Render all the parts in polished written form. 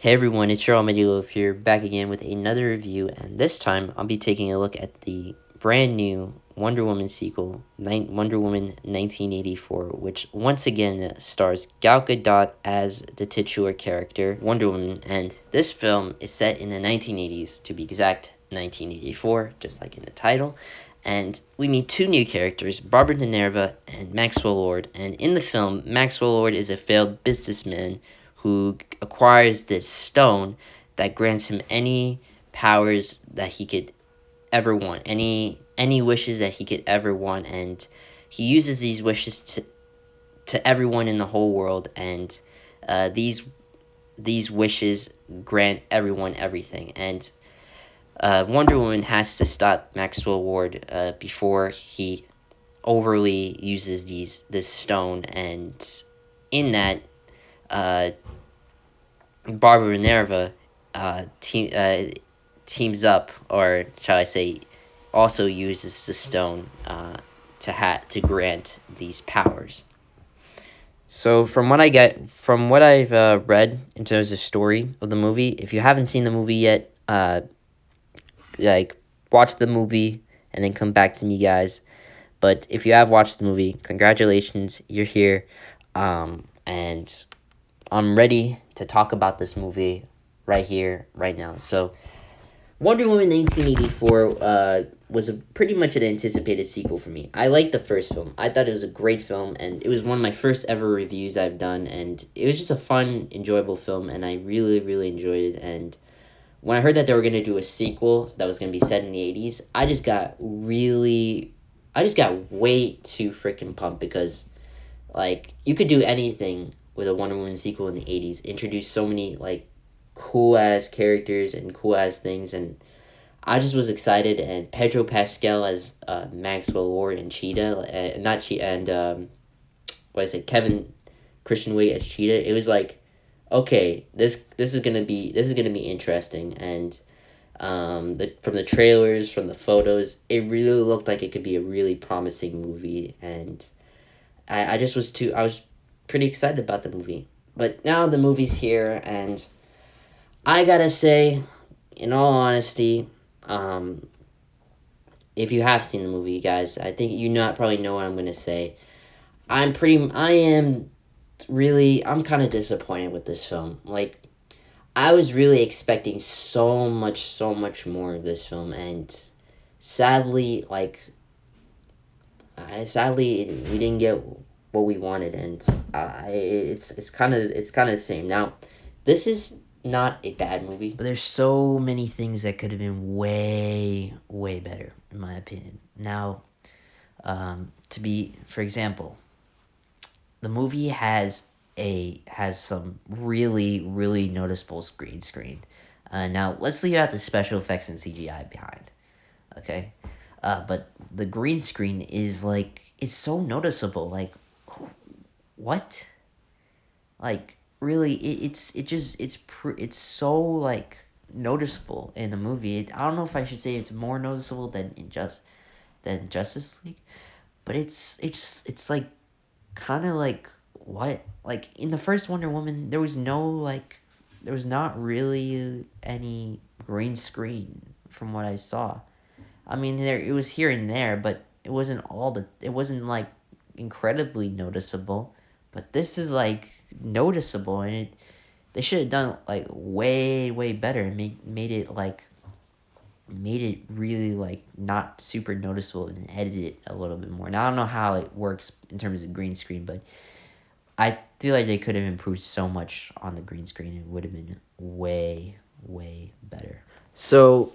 Hey everyone, it's Cheryl Medilov here, back again with another review, and this time I'll be taking a look at the brand new Wonder Woman sequel, Wonder Woman 1984, which once again stars Gal Gadot as the titular character, Wonder Woman, and this film is set in the 1980s, to be exact, 1984, just like in the title, and we meet two new characters, Barbara Minerva and Maxwell Lord, and in the film, Maxwell Lord is a failed businessman who acquires this stone that grants him any powers that he could ever want, any wishes that he could ever want, and he uses these wishes to everyone in the whole world, and these wishes grant everyone everything, and Wonder Woman has to stop Maxwell Ward before he overly uses this stone, and in that, uh, Barbara Minerva teams up, or shall I say, also uses the stone to grant these powers. So from what I've read in terms of story of the movie, if you haven't seen the movie yet, like watch the movie and then come back to me, guys. But if you have watched the movie, congratulations, you're here, and I'm ready to talk about this movie right here, right now. So, Wonder Woman 1984 was pretty much an anticipated sequel for me. I liked the first film. I thought it was a great film, and it was one of my first ever reviews I've done, and it was just a fun, enjoyable film, and I really, really enjoyed it. And when I heard that they were going to do a sequel that was going to be set in the 80s, I just got way too freaking pumped because, like, you could do anything with a Wonder Woman sequel in the 80s. Introduce so many, like, cool ass characters and cool ass things, and I just was excited. And Pedro Pascal as Maxwell Lord and Cheetah, not Cheetah, and what is it, Kevin Christian Wiig as Cheetah. It was like, okay, this is gonna be interesting, and from the trailers, from the photos, it really looked like it could be a really promising movie, and I was pretty excited about the movie. But now the movie's here, and I gotta say, in all honesty, um, if you have seen the movie, guys, I think you not probably know what I'm gonna say. I am really, I'm kind of disappointed with this film. Like, I was really expecting so much more of this film, and sadly, sadly, we didn't get what we wanted, and it's kind of the same. Now, this is not a bad movie, but there's so many things that could have been way better, in my opinion. Now, for example, the movie has some really noticeable green screen. Now let's leave out the special effects and CGI behind. Okay, but the green screen is like, it's so noticeable. Like, what? Like, really, it's so like noticeable in the movie. I don't know if I should say it's more noticeable than Justice League, but it's like kind of like, what? Like, in the first Wonder Woman, there was not really any green screen from what I saw. I mean, there it was here and there, but it wasn't like incredibly noticeable. But this is like noticeable, and they should have done like way better and made it really like not super noticeable and edited it a little bit more. Now I don't know how it works in terms of green screen, but I feel like they could have improved so much on the green screen. It would have been way better. So,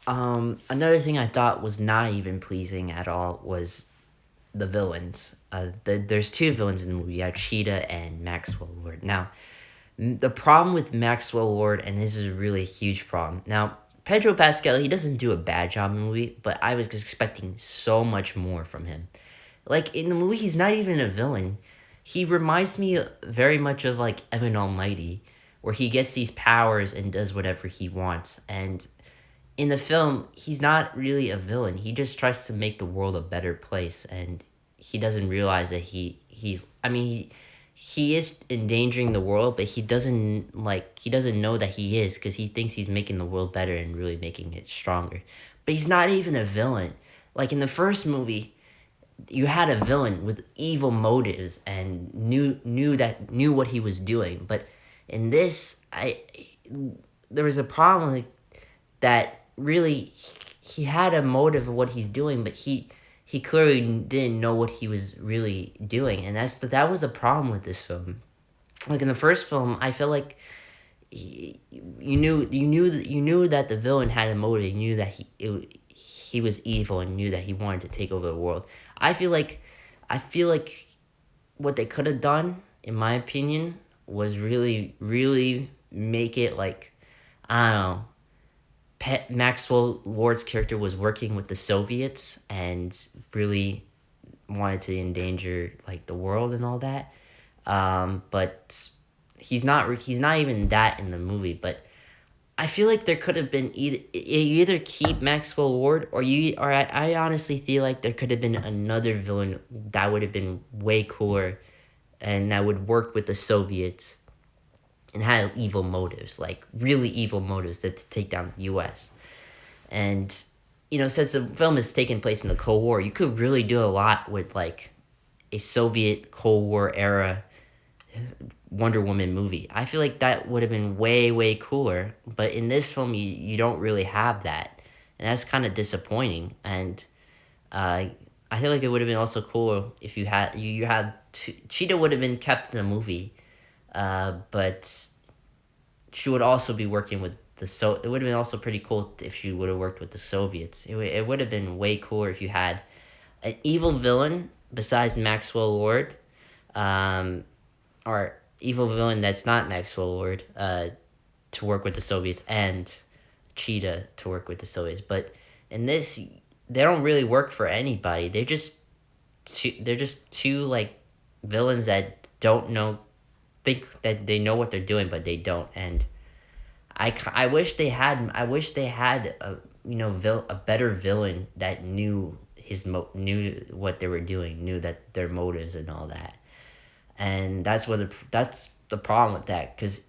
another thing I thought was not even pleasing at all was the villains. There's two villains in the movie. You have Cheetah and Maxwell Lord. Now, the problem with Maxwell Lord, and this is a really huge problem. Now, Pedro Pascal, he doesn't do a bad job in the movie, but I was expecting so much more from him. Like, in the movie, he's not even a villain. He reminds me very much of, like, Evan Almighty, where he gets these powers and does whatever he wants. And in the film, he's not really a villain. He just tries to make the world a better place, and he doesn't realize that he's. I mean, he is endangering the world, but he doesn't know that he is because he thinks he's making the world better and really making it stronger. But he's not even a villain. Like in the first movie, you had a villain with evil motives and knew what he was doing. But in this, I there was a problem that really he had a motive of what he's doing, but he clearly didn't know what he was really doing, and that was the problem with this film. Like in the first film, I feel like you knew that the villain had a motive. You knew that he was evil and knew that he wanted to take over the world. I feel like I feel like what they could have done, in my opinion, was really make it like I don't know. Maxwell Lord's character was working with the Soviets and really wanted to endanger like the world and all that. But he's not even that in the movie. But I feel like there could have been you either keep Maxwell Lord or I honestly feel like there could have been another villain that would have been way cooler and that would work with the Soviets and had evil motives, like really evil motives to take down the U.S. And since the film is taking place in the Cold War, you could really do a lot with like a Soviet Cold War era Wonder Woman movie. I feel like that would have been way cooler, but in this film you don't really have that, and that's kind of disappointing. And uh, I feel like it would have been also cool if you had Cheetah would have been kept in the movie, but she would also be working with it would have been also pretty cool if she would have worked with the Soviets. It would have been way cooler if you had an evil villain besides Maxwell Lord, um, or evil villain that's not Maxwell Lord, to work with the Soviets and Cheetah to work with the Soviets. But in this, they don't really work for anybody. They're just two like villains that don't know think that they know what they're doing, but they don't. And I wish they had a a better villain that knew knew what they were doing, knew that their motives and all that. And that's the problem with that, because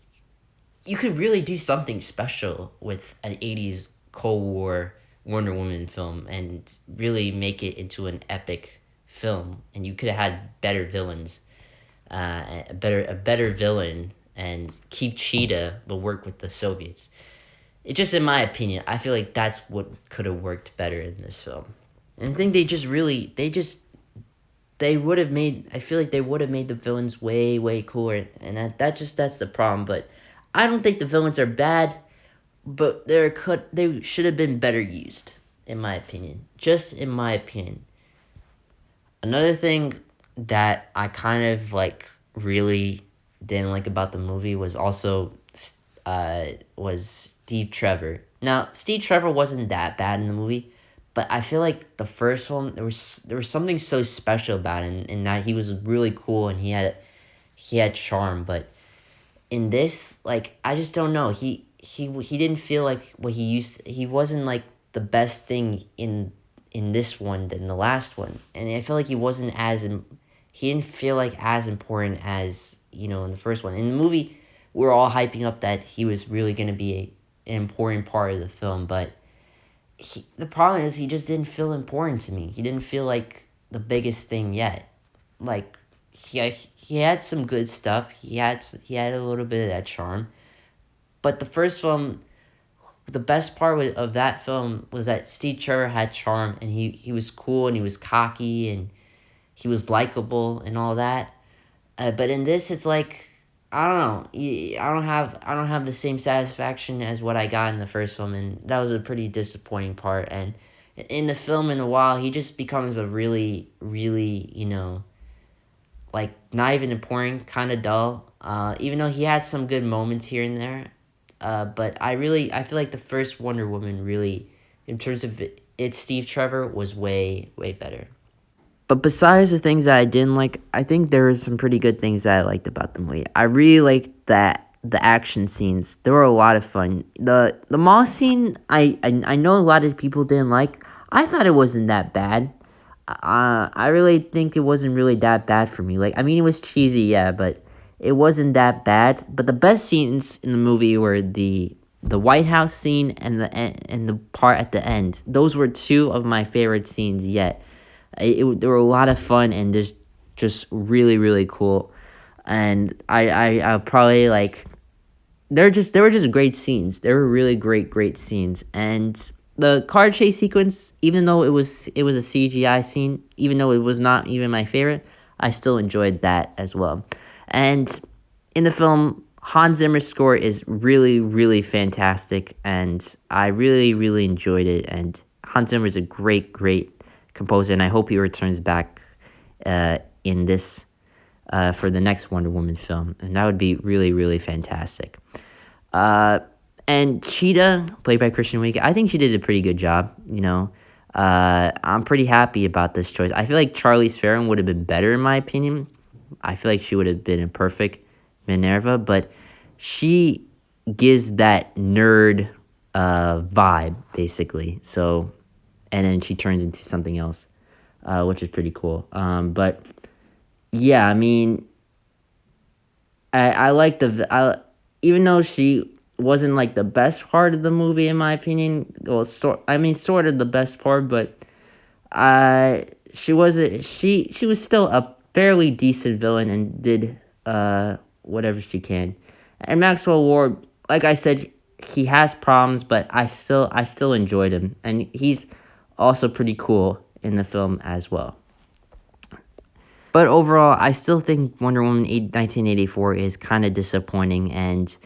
you could really do something special with an 80s Cold War Wonder Woman film and really make it into an epic film, and you could have had better villains, a better villain, and keep Cheetah but work with the Soviets. It just, in my opinion, I feel like that's what could have worked better in this film. And I think they would have made, I feel like they would have made the villains way cooler, and that's the problem. But I don't think the villains are bad, but they should have been better used, in my opinion. Just in my opinion. Another thing that I kind of like really didn't like about the movie was also was Steve Trevor. Now, Steve Trevor wasn't that bad in the movie, but I feel like the first one there was something so special about him in that he was really cool and he had charm. But in this, like, I just don't know. He didn't feel like what he used. He wasn't like the best thing in this one than the last one, and I feel like he didn't feel like as important as in the first one. In the movie, we're all hyping up that he was really gonna be an important part of the film, but the problem is he just didn't feel important to me. He didn't feel like the biggest thing yet. Like he had some good stuff. He had a little bit of that charm, but the first film, the best part of that film was that Steve Trevor had charm, and he was cool and he was cocky and he was likable and all that. But in this, it's like I don't know. I don't have the same satisfaction as what I got in the first film, and that was a pretty disappointing part. And in the film, in a while, he just becomes a really like not even important, kind of dull. Even though he had some good moments here and there, but I feel like the first Wonder Woman really, in terms of it's Steve Trevor, was way better. But besides the things that I didn't like, I think there were some pretty good things that I liked about the movie. I really liked that the action scenes. They were a lot of fun. The mall scene, I know a lot of people didn't like. I thought it wasn't that bad. I really think it wasn't really that bad for me. Like, I mean, it was cheesy, yeah, but it wasn't that bad. But the best scenes in the movie were the White House scene and the part at the end. Those were two of my favorite scenes yet. They were a lot of fun and just really really cool. And I probably like they were just great scenes. They were really great scenes. And the car chase sequence, even though it was a CGI scene, even though it was not even my favorite, I still enjoyed that as well. And in the film, Hans Zimmer's score is really really fantastic, and I really really enjoyed it. And Hans Zimmer is a great composer, and I hope he returns back in this for the next Wonder Woman film, and that would be really really fantastic. Uh, and Cheetah, played by Christian Wiig, I think she did a pretty good job. I'm pretty happy about this choice. I feel like Charlize Theron would have been better in my opinion. I feel like she would have been a perfect Minerva, but she gives that nerd vibe basically. So, and then she turns into something else, which is pretty cool. But yeah, I mean, I like even though she wasn't like the best part of the movie in my opinion. Well, sort of the best part, but she wasn't. She was still a fairly decent villain and did whatever she can. And Maxwell Ward, like I said, he has problems, but I still enjoyed him, and he's also pretty cool in the film as well. But overall, I still think Wonder Woman 1984 is kind of disappointing. And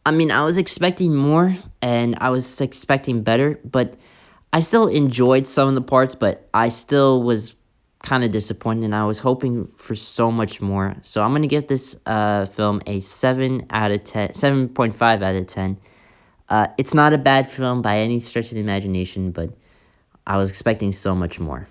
I mean, I was expecting more and I was expecting better, but I still enjoyed some of the parts, but I still was kind of disappointed and I was hoping for so much more. So I'm going to give this film a 7 out of 10, 7.5 out of 10. It's not a bad film by any stretch of the imagination, but I was expecting so much more.